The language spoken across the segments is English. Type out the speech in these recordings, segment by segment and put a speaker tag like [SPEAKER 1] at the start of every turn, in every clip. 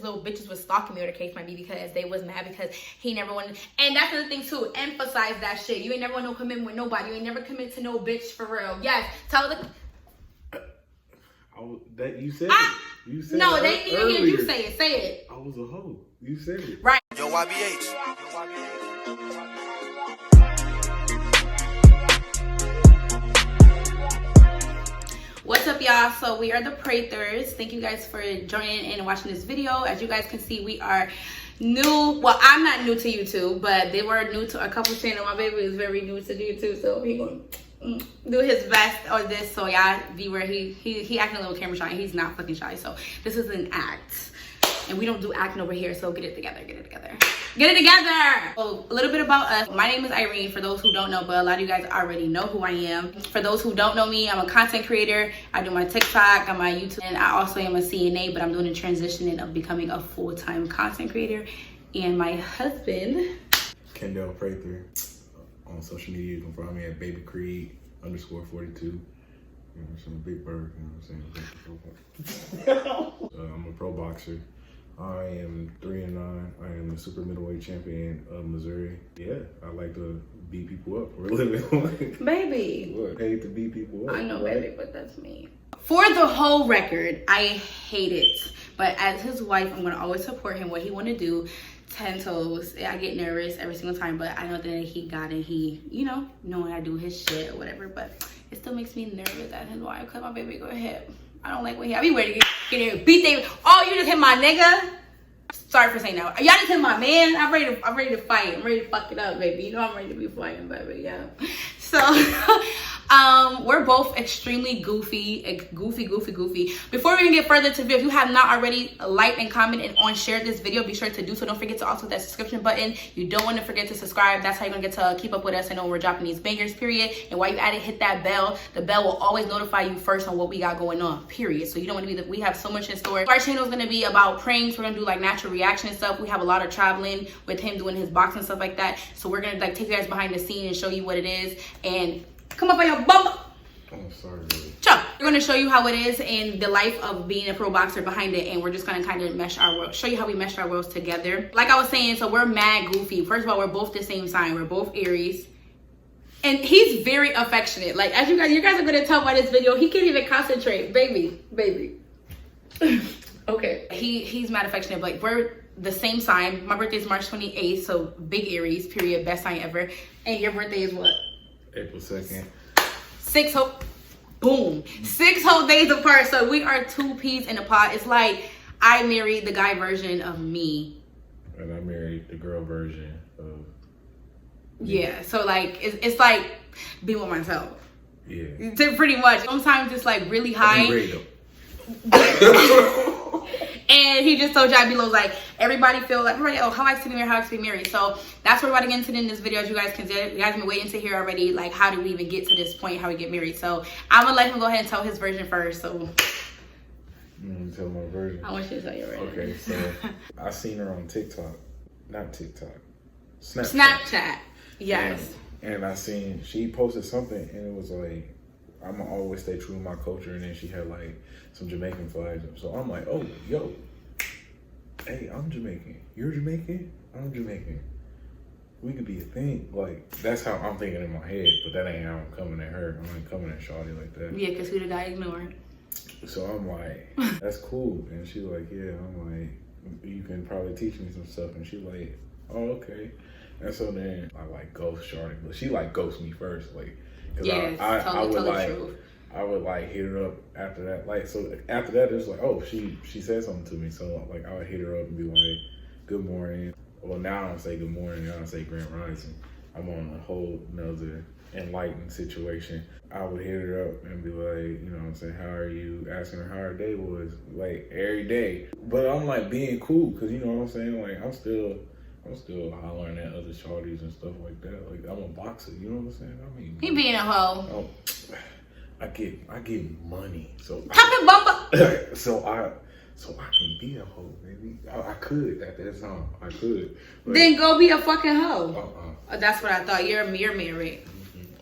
[SPEAKER 1] little bitches was stalking me, or the case might be, because they was mad because he never wanted. And that's the thing too. Emphasize that shit. You ain't never want no commitment with nobody. You ain't never commit to no bitch for real. Yes. Tell the.
[SPEAKER 2] That you said it. You said
[SPEAKER 1] no,
[SPEAKER 2] it
[SPEAKER 1] they need to hear you say it. Say it.
[SPEAKER 2] I was a hoe. You said it.
[SPEAKER 1] Right.
[SPEAKER 3] Yo, YBH.
[SPEAKER 1] What's up, y'all? So we are the Prathers. Thank you guys for joining in and watching this video. As you guys can see, we are new. Well, I'm not new to YouTube, but they were new to a couple channels. My baby is very new to YouTube, so he gonna do his best on this. So y'all be where he acting a little camera shy. He's not fucking shy. So this is an act, and we don't do acting over here. So get it together. Get it together. Get it together. So a little bit about us. My name is Irene, for those who don't know, but a lot of you guys already know who I am. For those who don't know me, I'm a content creator. I do my TikTok, I'm my YouTube, and I also am a CNA, but I'm doing a transition of becoming a full-time content creator. And my husband,
[SPEAKER 2] Kendall Prather. On social media, you can follow me at babycreed_42. You know, some big bird, you know what I'm saying? I'm a pro boxer. I am 3-9. I am the super middleweight champion of Missouri. Yeah, I like to beat people up for a living.
[SPEAKER 1] baby.
[SPEAKER 2] What? Paid to beat people up.
[SPEAKER 1] I know, right? Baby, but that's me. For the whole record, I hate it. But as his wife, I'm gonna always support him. What he wanna do, 10 toes. I get nervous every single time, but I know that he got it. He, you know, knowing I do his shit or whatever. But it still makes me nervous as his wife, cause my baby go ahead. I don't like when I be ready to get in beat they. Oh, you just hit my nigga. Sorry for saying that. Y'all just hit my man. I'm ready to fight. I'm ready to fuck it up, baby. You know I'm ready to be fighting, baby. Yeah. So we're both extremely goofy. Before we even get further to the video, if you have not already liked and commented and shared this video, be sure to do so. Don't forget to also hit that subscription button. You don't want to forget to subscribe. That's how you're gonna get to keep up with us and know when we're dropping these bangers, period. And while you at it, hit that bell. The bell will always notify you first on what we got going on, period. So you don't want to be we have so much in store. Our channel is gonna be about pranks. We're gonna do like natural reaction stuff. We have a lot of traveling with him doing his boxing stuff like that. So we're gonna like take you guys behind the scene and show you what it is. And come up on your bum.
[SPEAKER 2] Oh, sorry, baby.
[SPEAKER 1] Sure. We're gonna show you how it is in the life of being a pro boxer behind it, and we're just gonna kind of mesh our world, show you how we mesh our worlds together. Like I was saying, so we're mad goofy. First of all, we're both the same sign. We're both Aries. And he's very affectionate. Like, as you guys are gonna tell by this video, he can't even concentrate. Baby. Okay. He's mad affectionate. Like, we're the same sign. My birthday is March 28th, so big Aries, period, best sign ever. And your birthday is what?
[SPEAKER 2] April 2nd.
[SPEAKER 1] 6 whole days apart. So we are two peas in a pod. It's like I married the guy version of me,
[SPEAKER 2] And I married the girl version of
[SPEAKER 1] yeah. So like it's like being with myself.
[SPEAKER 2] Yeah.
[SPEAKER 1] Pretty much. Sometimes it's like really high. And he just told y'all below, like, everybody, oh, how I to be married, how I to be married. So that's what we're about to get into in this video. As you guys can see, you guys been waiting to hear already, like, how did we even get to this point, how we get married. So I'm gonna let him go ahead and tell his version first. So
[SPEAKER 2] I'm gonna tell my version.
[SPEAKER 1] I want you to tell your version.
[SPEAKER 2] Okay, so I seen her on TikTok, not TikTok,
[SPEAKER 1] Snapchat. Yes.
[SPEAKER 2] And I seen she posted something, and it was like, I'm gonna always stay true to my culture. And then she had like some Jamaican flags. So I'm like, oh, yo, hey, I'm Jamaican. You're Jamaican? I'm Jamaican. We could be a thing. Like, that's how I'm thinking in my head, but that ain't how I'm coming at her. I ain't coming at Shawty like that.
[SPEAKER 1] Yeah, because who the guy ignored.
[SPEAKER 2] So I'm like, that's cool. And she's like, yeah. I'm like, you can probably teach me some stuff. And she's like, oh, okay. And so then I like ghost Shawty, but she like ghost me first, like, cause
[SPEAKER 1] yes,
[SPEAKER 2] I would like,
[SPEAKER 1] truth.
[SPEAKER 2] I would like hit her up after that. Like, so after that, it's like, oh, she said something to me. So like, I would hit her up and be like, good morning. Well, now I don't say good morning. I don't say Grand Rising. I'm on a whole nother enlightened situation. I would hit her up and be like, you know what I'm saying, how are you? Asking her how her day was, like, every day. But I'm like being cool, cause you know what I'm saying? Like, I'm still hollering at other shorties and stuff like that. Like, I'm a boxer, you know what I'm saying? I mean,
[SPEAKER 1] He being a hoe.
[SPEAKER 2] Oh, I get money, so so I can be a hoe, baby. I could at that time. I could. But
[SPEAKER 1] then go be a fucking hoe. Oh, that's what I thought. You're married.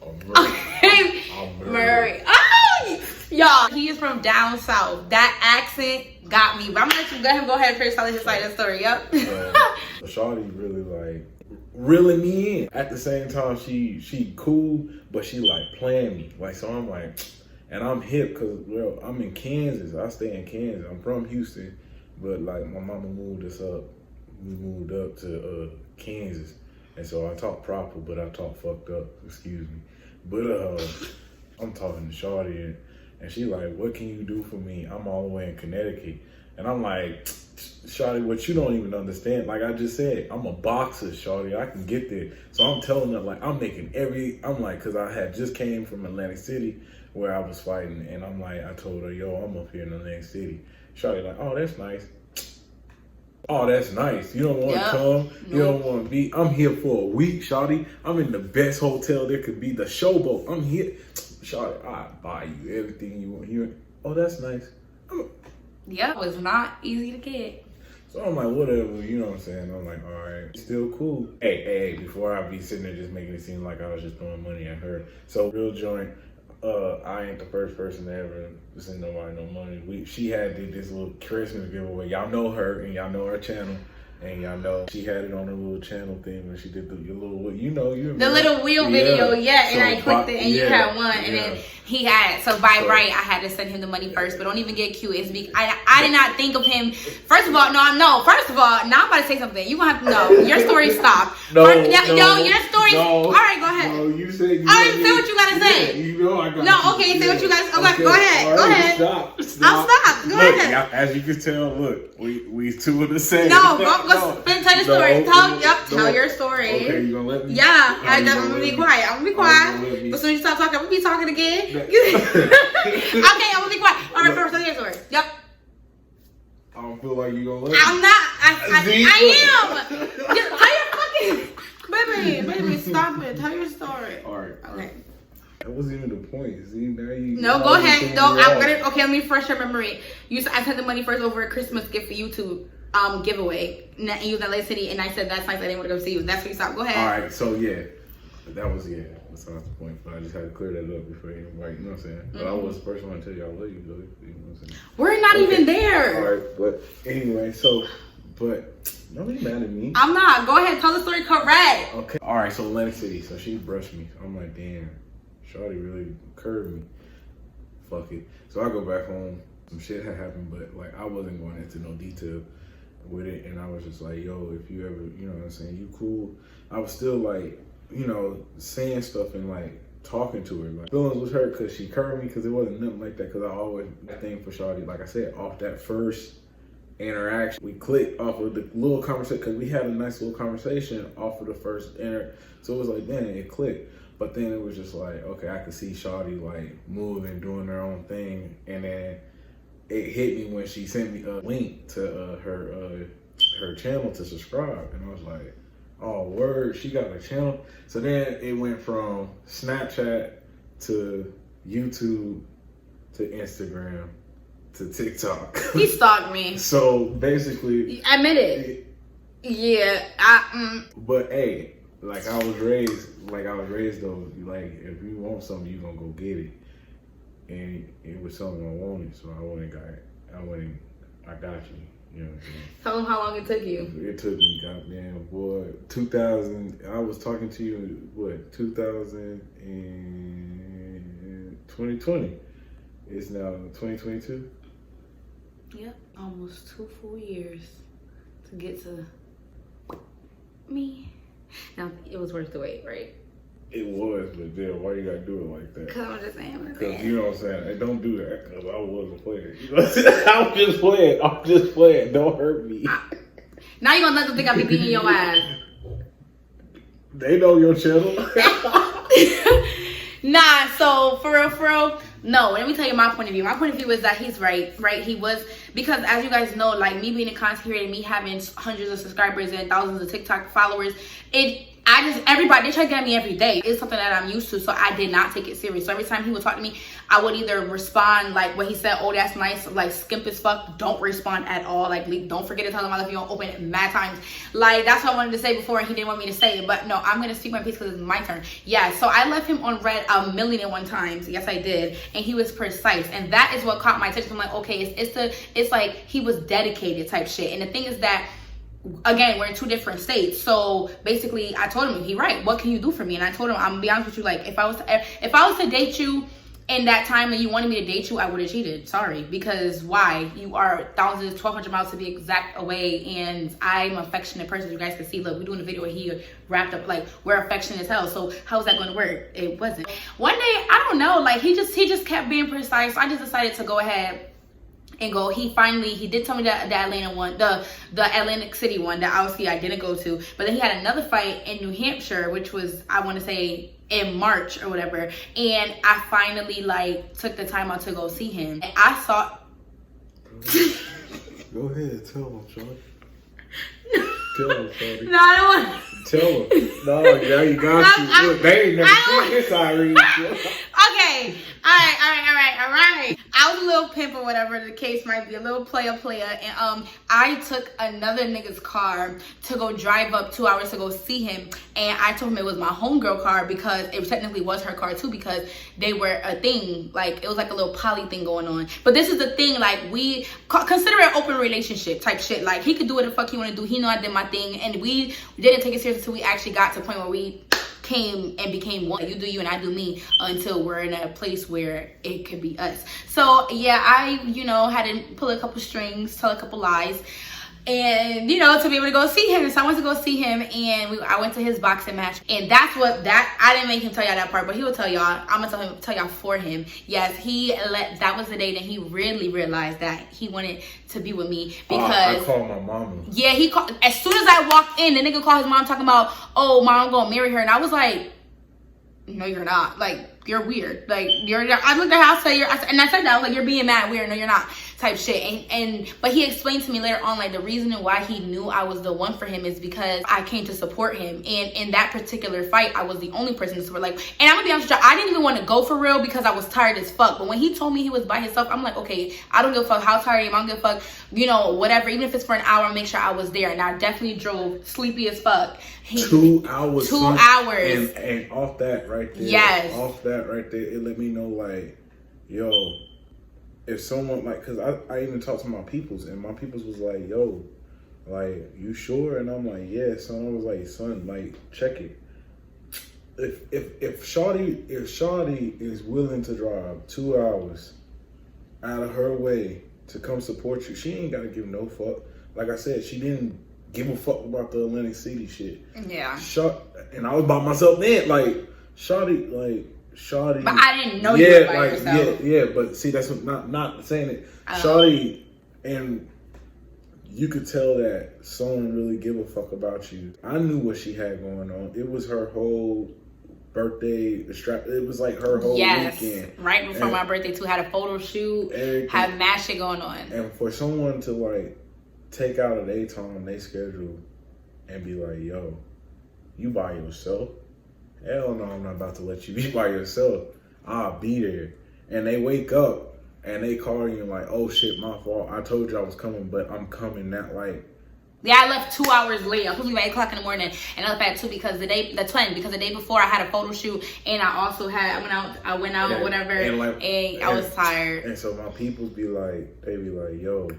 [SPEAKER 2] I'm married.
[SPEAKER 1] Married. Oh, Y'all, he is from down south. That accent got me. But I'm gonna let you go ahead and finish telling his side of the story. Yep.
[SPEAKER 2] Shawty really like reeling me in. At the same time, she cool, but she like playing me. Like, so I'm like, and I'm hip because, well, I'm in Kansas. I stay in Kansas. I'm from Houston, but like my mama moved us up. We moved up to Kansas, and so I talk proper, but I talk fucked up. Excuse me. But I'm talking to Shawty, and she like, what can you do for me? I'm all the way in Connecticut, and I'm like, Shawty, what you don't even understand. Like I just said, I'm a boxer, Shawty. I can get there. So I'm telling her, like, I'm like, because I had just came from Atlantic City where I was fighting, and I'm like, I told her, yo, I'm up here in Atlantic City. Shawty like, oh, that's nice. Oh, that's nice. You don't want to come. You don't want to be. I'm here for a week, Shawty. I'm in the best hotel there could be, the Showboat. I'm here. Shawty, I'll buy you everything you want. Oh, that's nice.
[SPEAKER 1] It was not easy to get.
[SPEAKER 2] So I'm like, whatever, you know what I'm saying? I'm like, all right, still cool. Hey, before I be sitting there just making it seem like I was just throwing money at her. So real joint, I ain't the first person to ever send nobody no money. She did this little Christmas giveaway. Y'all know her and y'all know her channel. And y'all know she had it on her little channel thing when she did the little, you remember. The
[SPEAKER 1] little wheel video, and I clicked it, and you had one, and then he had, so by right, I had to send him the money first, but don't even get cute. It's because I did not think of him. First of all, now I'm about to say something. You gonna have to know. Your story stopped. Your story. All right, go ahead.
[SPEAKER 2] No, you said you
[SPEAKER 1] all right, say what you gotta say.
[SPEAKER 2] Yeah, you know I got
[SPEAKER 1] No, okay, say what you gotta say. Okay, go ahead.
[SPEAKER 2] Right,
[SPEAKER 1] go ahead.
[SPEAKER 2] Stop.
[SPEAKER 1] I'll stop. Go ahead.
[SPEAKER 2] As you can tell, look, we two of the same.
[SPEAKER 1] No, go tell your story. Tell your story.
[SPEAKER 2] Okay, you gonna let me?
[SPEAKER 1] Yeah, I'm gonna be quiet. I'm gonna be quiet. As soon as you stop talking, I'm gonna be talking again. Okay, I'm gonna be quiet. All right, first, tell your story. Yep.
[SPEAKER 2] I don't feel like you gonna let me.
[SPEAKER 1] I'm not. I am. Just tell your fucking baby. Stop it. Tell your story.
[SPEAKER 2] All right.
[SPEAKER 1] Okay.
[SPEAKER 2] That wasn't even the point. See, now you.
[SPEAKER 1] No, go ahead. No, I'm gonna. Okay, let me refresh your memory. I sent the money first over a Christmas gift for YouTube giveaway. And you was in Atlantic City, and I said that's nice. I didn't want to go see you. That's where you stopped. Go ahead.
[SPEAKER 2] All right. So yeah, that was That's not the point. But I just had to clear that up before you, like, you know what I'm saying. Mm-hmm. But I was the first one to tell you I love you, though. You know what I'm saying.
[SPEAKER 1] We're not even there.
[SPEAKER 2] All right. But anyway, but don't be mad at me.
[SPEAKER 1] I'm not. Go ahead. Tell the story correct.
[SPEAKER 2] Okay. All right. So Atlantic City. So she brushed me. I'm like, damn. Shawty really curved me. Fuck it. So I go back home. Some shit had happened, but like I wasn't going into no detail with it, and I was just like, yo, if you ever, you know what I'm saying, you cool. I was still like, saying stuff and like talking to her. Like feelings was hurt because she curved me, because it wasn't nothing like that. Because I always think for Shawty, like I said, off that first interaction, we clicked off of the little conversation, because we had a nice little conversation off of the first so it was like, damn, it clicked. But then it was just like, okay, I could see Shawty like moving, doing her own thing, and then it hit me when she sent me a link to her channel to subscribe, and I was like, oh word, she got a channel. So then it went from Snapchat to YouTube to Instagram to TikTok.
[SPEAKER 1] He stalked me.
[SPEAKER 2] So basically,
[SPEAKER 1] admit it. Yeah,
[SPEAKER 2] But hey, like I was raised though, like if you want something, you gonna go get it. And it was something I wanted, so I got you. You know what I'm saying?
[SPEAKER 1] Tell them how long it took you.
[SPEAKER 2] It took me, goddamn, boy. 2000, I was talking to you, 2000 and 2020. It's now 2022.
[SPEAKER 1] Yep, almost 2 full years to get to me. Now, it was worth the wait, right?
[SPEAKER 2] It was, but then why you gotta do it like that?
[SPEAKER 1] Because I'm just saying.
[SPEAKER 2] Because you know what I'm saying? Hey, don't do that, because I wasn't playing. You know what I'm saying? I'm just playing. Don't hurt me.
[SPEAKER 1] Now you're gonna let them think I be beating your ass.
[SPEAKER 2] They know your channel.
[SPEAKER 1] Nah, so for real, no, let me tell you my point of view. My point of view is that he's right? He was, because as you guys know, like me being a content creator, me having hundreds of subscribers and thousands of TikTok followers, it everybody, they try to get at me every day. It's something that I'm used to, so I did not take it serious. So every time he would talk to me, I would either respond like when he said, oh, that's nice, like skimp as fuck, don't respond at all. Like, don't forget to tell him I love you, don't open it mad times. Like, that's what I wanted to say before and he didn't want me to say it. But no, I'm going to speak my piece because it's my turn. Yeah, so I left him on red 1,000,001 times. Yes, I did. And he was precise. And that is what caught my attention. I'm like, okay, it's like he was dedicated type shit. And the thing is that, again, we're in 2 different states. So basically I told him, he right, what can you do for me? And I told him, I'm gonna be honest with you, like if I was to date you in that time and you wanted me to date you, I would have cheated. Sorry. Because why? You are thousands, 1,200 miles to be exact away, and I'm an affectionate person. You guys can see, look, we're doing a video where he wrapped up, like, we're affectionate as hell. So how's that going to work? It wasn't. One day, I don't know, like he just kept being precise. I just decided to go ahead and go. He did tell me the Atlanta one, the Atlantic City one that obviously I didn't go to. But then he had another fight in New Hampshire, which was, I want to say, in March or whatever. And I finally like took the time out to go see him. And I saw.
[SPEAKER 2] Go ahead, tell him, Sean. Tell him, Shorty.
[SPEAKER 1] No, I don't want.
[SPEAKER 2] Tell him. No, now you got to. Look, they ain't never seen this already.
[SPEAKER 1] Okay. All right. I was a little pimp or whatever the case might be, a little player, and I took another nigga's car to go drive up 2 hours to go see him, and I told him it was my homegirl car because it technically was her car too, because they were a thing, like it was like a little poly thing going on. But this is the thing, like we consider it an open relationship type shit. Like he could do what the fuck he want to do. He know I did my thing, and we didn't take it serious until we actually got to the point where we came and became one. You do you and I do me, until we're in a place where it could be us. So yeah, I had to pull a couple strings, tell a couple lies, and to be able to go see him. So I went to go see him, and I went to his boxing match, and I didn't make him tell y'all that part, but he will tell y'all. I'm gonna tell y'all for him. Yes, that was the day that he really realized that he wanted to be with me, because
[SPEAKER 2] I called my mama.
[SPEAKER 1] Yeah, he called as soon as I walked in. The nigga called his mom talking about, oh, mom, I'm gonna marry her, and I was like, no, you're not. Like, you're weird. Like, you're. I looked at her, and I said that, I was like, you're being mad weird. No, you're not. Type shit. But he explained to me later on, like, the reason why he knew I was the one for him is because I came to support him. And in that particular fight, I was the only person to support. Like, and I'm gonna be honest with you, I didn't even want to go for real because I was tired as fuck. But when he told me he was by himself, I'm like, okay, I don't give a fuck how tired I am. I don't give a fuck, whatever. Even if it's for an hour, I'll make sure I was there. And I definitely drove sleepy as fuck.
[SPEAKER 2] 2 hours.
[SPEAKER 1] 2 hours.
[SPEAKER 2] And off that right there.
[SPEAKER 1] Yes.
[SPEAKER 2] Off that right there, it let me know, like, yo, if someone, like, because I even talked to my peoples, and my peoples was like, yo, like, you sure? And I'm like, yeah. Someone was like, son, like, check it. If Shawty is willing to drive 2 hours out of her way to come support you, she ain't gotta give no fuck. Like I said, she didn't give a fuck about the Atlantic City shit.
[SPEAKER 1] Yeah.
[SPEAKER 2] And I was by myself then, like, Shawty.
[SPEAKER 1] But I didn't know you were by yourself.
[SPEAKER 2] Yeah, but see, that's not saying it. Shawty, and you could tell that someone really give a fuck about you. I knew what she had going on. It was her whole birthday, it was like her whole weekend.
[SPEAKER 1] Right before my birthday too, had a photo shoot, had mad shit going on.
[SPEAKER 2] And for someone to like take out a day time, they schedule, and be like, yo, you by yourself? Hell no, I'm not about to let you be by yourself. I'll be there. And they wake up and they call you and like, oh shit, my fault. I told you I was coming, but I'm coming not like.
[SPEAKER 1] Yeah, I left 2 hours late. I was supposed to be at 8 o'clock in the morning, and I left at 2 because the day before I had a photo shoot, and I also I went out or whatever, and I was tired.
[SPEAKER 2] And so my peoples be like, yo,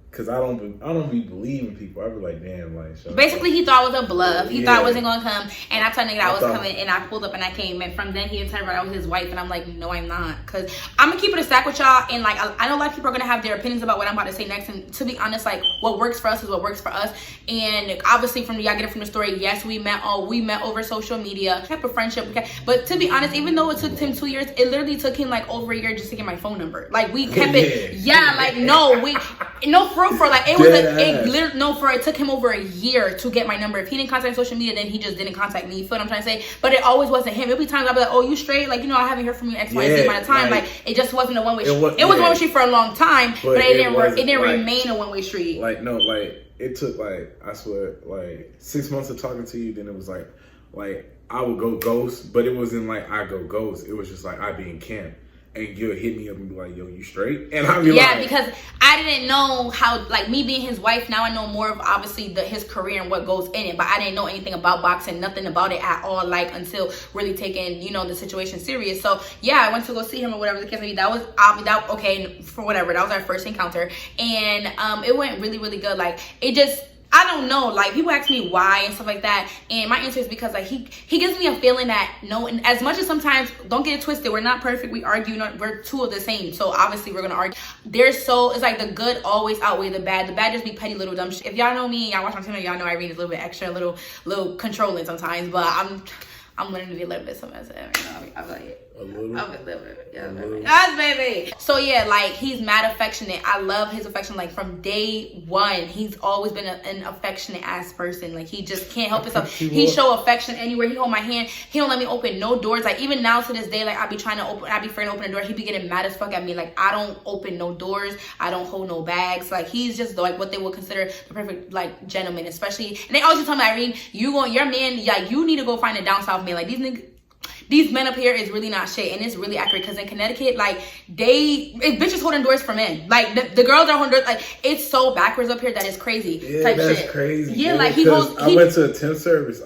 [SPEAKER 2] because I don't be believing people. I be like, damn, like. So
[SPEAKER 1] basically, he thought it was a bluff. He thought I wasn't gonna come, and I told nigga I was coming, and I pulled up and I came. And from then he decided I was his wife, and I'm like, no, I'm not, because I'm gonna keep it a stack with y'all. And like, I know a lot of people are gonna have their opinions about what I'm about to say next. And to be honest, like, what works for us is what works for us. And obviously, y'all get it from the story. Yes, we met over social media, kept a friendship. But to be honest, even though it took him 2 years, it literally took him like over a year just to get my phone number. Like, we kept it. Yeah, like for like it was it took him over a year to get my number. If he didn't contact social media, then he just didn't contact me. You feel what I'm trying to say? But it always wasn't him. It'd be times I'd be like, oh, you straight? Like, I haven't heard from you X, Y, Z amount of time. Like, it just wasn't a one-way street. It was a one-way street for a long time, but it didn't remain a one-way street.
[SPEAKER 2] Like, no, like, it took like, I swear, like 6 months of talking to you, then it was like, like I would go ghost, but it wasn't like I go ghost. It was just like I'd be in camp. And you'll hit me up and be like, yo, you straight? And I'll be like...
[SPEAKER 1] Yeah, because I didn't know how, like, me being his wife, now I know more of, obviously, his career and what goes in it. But I didn't know anything about boxing, nothing about it at all, like, until really taking, you know, the situation serious. So, yeah, I went to go see him or whatever the case may be. That was, okay, for whatever. That was our first encounter. And it went really, really good. Like, it just... I don't know, like, people ask me why and stuff like that, and my answer is because, like, he gives me a feeling that, no, and as much as sometimes, don't get it twisted, we're not perfect, we argue, we're two of the same, so obviously we're gonna argue. It's like the good always outweigh the bad just be petty little dumb shit. If y'all know me, y'all watch my channel, y'all know Irene is a little bit extra, a little controlling sometimes, but I'm learning to be a little bit submissive, you know, I'm like,
[SPEAKER 2] a little?
[SPEAKER 1] I'm a little bit, yeah, baby. Yes, baby. So yeah, like, he's mad affectionate. I love his affection. Like, from day one, he's always been an affectionate ass person. Like, he just can't help himself. He show affection anywhere. He hold my hand. He don't let me open no doors. Like, even now to this day, like, I be afraid to open a door. He be getting mad as fuck at me. Like, I don't open no doors. I don't hold no bags. Like, he's just like what they would consider the perfect, like, gentleman. Especially, and they always tell me, Irene, your man, like, you need to go find a down south man. Like, these men up here is really not shit, and it's really accurate because in Connecticut, like, bitches holding doors for men. Like, the girls are holding doors. Like, it's so backwards up here that it's crazy.
[SPEAKER 2] Yeah, that's shit. Crazy.
[SPEAKER 1] Yeah, like,
[SPEAKER 2] I went to a tent service.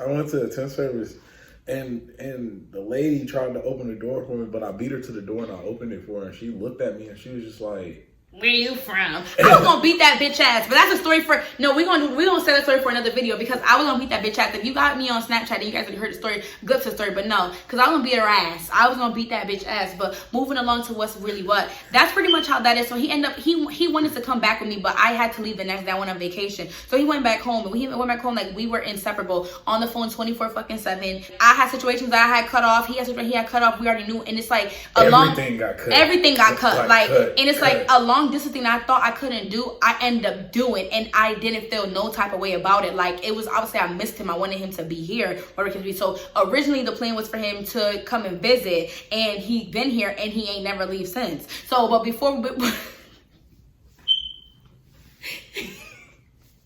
[SPEAKER 2] And the lady tried to open the door for me, but I beat her to the door and I opened it for her, and she looked at me and she was just like,
[SPEAKER 1] where you from? I was gonna beat that bitch ass, but that's a story for we're gonna set that story for another video, because I was gonna beat that bitch ass. If you got me on Snapchat and you guys already heard the story, good to the story, but no, because I was gonna beat her ass. I was gonna beat that bitch ass. But moving along to what's really what, that's pretty much how that is. So he wanted to come back with me, but I had to leave the next day. I went on vacation, so he went back home, and when he went back home, like, we were inseparable on the phone 24/7. I had situations that I had cut off. He had situations he had cut off. We already knew, and it's like
[SPEAKER 2] everything got cut.
[SPEAKER 1] Like, and it's like a long distance thing that I thought I couldn't do, I ended up doing, and I didn't feel no type of way about it. Like, it was obviously I missed him. I wanted him to be here, or it could be. So originally the plan was for him to come and visit, and he been here, and he ain't never leave since. So, but before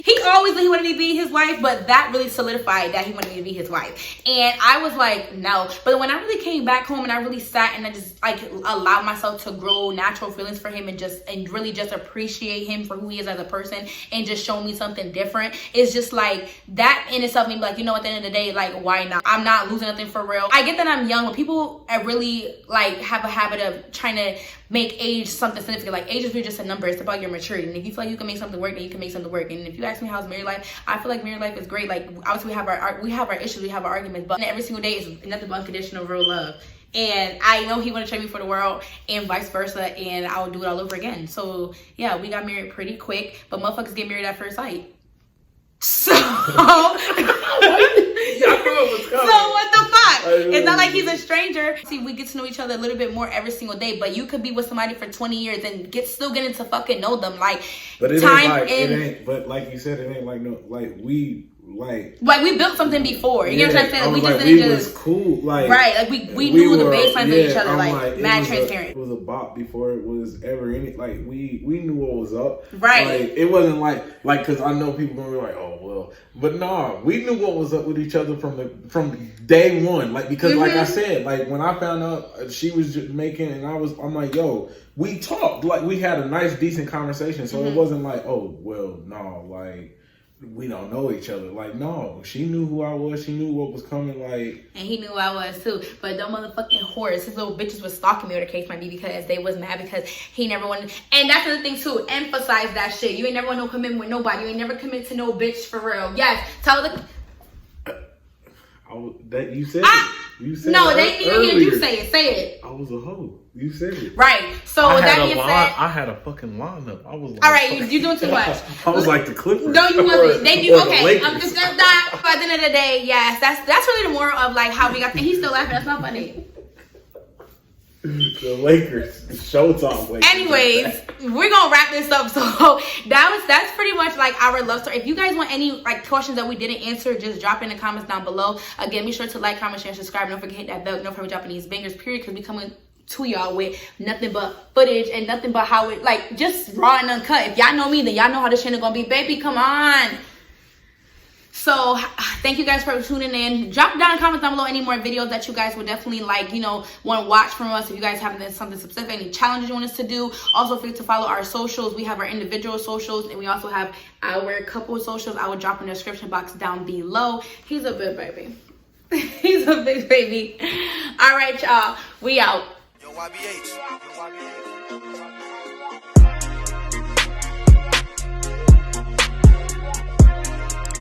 [SPEAKER 1] he wanted me to be his wife, but that really solidified that he wanted me to be his wife. And I was like, no. But when I really came back home and I really sat and I just, like, allowed myself to grow natural feelings for him and really just appreciate him for who he is as a person and just show me something different, it's just like, that in itself made me like, you know, at the end of the day, like, why not? I'm not losing nothing for real. I get that I'm young, but people really, like, have a habit of trying to make age something significant. Like, age is really just a number. It's about your maturity. And if you feel like you can make something work, then you can make something work. And if you ask me how's married life, I feel like married life is great. Like, obviously we have our issues, we have our arguments, but every single day is nothing but unconditional real love. And I know he want to trade me for the world, and vice versa, and I would do it all over again. So yeah, we got married pretty quick, but motherfuckers get married at first sight. So so what the fuck? It's not like he's a stranger. See, we get to know each other a little bit more every single day, but you could be with somebody for 20 years and still getting to fucking know them. Like,
[SPEAKER 2] but it ain't, but like you said, it ain't like, no, like, we built something before. You know what I'm saying? We just didn't just cool, like, right? Like, we knew the baseline of each other, like mad transparent. It was a bop before it was ever any. Like, we knew what was up, right? Like, it wasn't like because I know people gonna be like, oh well, but nah, we knew what was up with each other from day one. Like, because like I said, like, when I found out she was just making, and I'm like, yo, we talked, like, we had a nice decent conversation, so it wasn't like, oh well, no, like, we don't know each other. Like, no, she knew who I was. She knew what was coming. Like, and he knew who I was too. But them motherfucking whores, his little bitches was stalking me, or the case might be, because they was mad because he never wanted. And that's the thing too. Emphasize that shit. You ain't never want no commitment with nobody. You ain't never commit to no bitch for real. Yes, tell the. That you said. You said no, they didn't even hear you say it. Say it. I was a hoe. You said it. Right. So with that being said, I had a fucking lineup. I was like,
[SPEAKER 1] all right, you doing too much.
[SPEAKER 2] I was like the Clippers.
[SPEAKER 1] No, you wasn't. They do okay. I'm just gonna die. But at the end of the day, yes, that's really the moral of, like, how we got. And he's still laughing. That's not funny.
[SPEAKER 2] The Lakers, Showtime Lakers.
[SPEAKER 1] Anyways, we're gonna wrap this up. So that's pretty much like our love story. If you guys want any, like, questions that we didn't answer, just drop in the comments down below. Again, be sure to like, comment, share, and subscribe. Don't forget to hit that bell. Don't forget dropping these bangers, period, because we coming to y'all with nothing but footage and nothing but how it, like, just raw and uncut. If y'all know me, then y'all know how this channel gonna be. Baby, come on. So thank you guys for tuning in. Drop down in the comments down below any more videos that you guys would definitely like, you know, want to watch from us. If you guys have something specific, any challenges you want us to do. Also forget to follow our socials. We have our individual socials, and we also have our couple socials. I will drop in the description box down below. He's a big baby. He's a big baby. All right, y'all. We out.
[SPEAKER 3] Yo, YBH. Yo, YBH.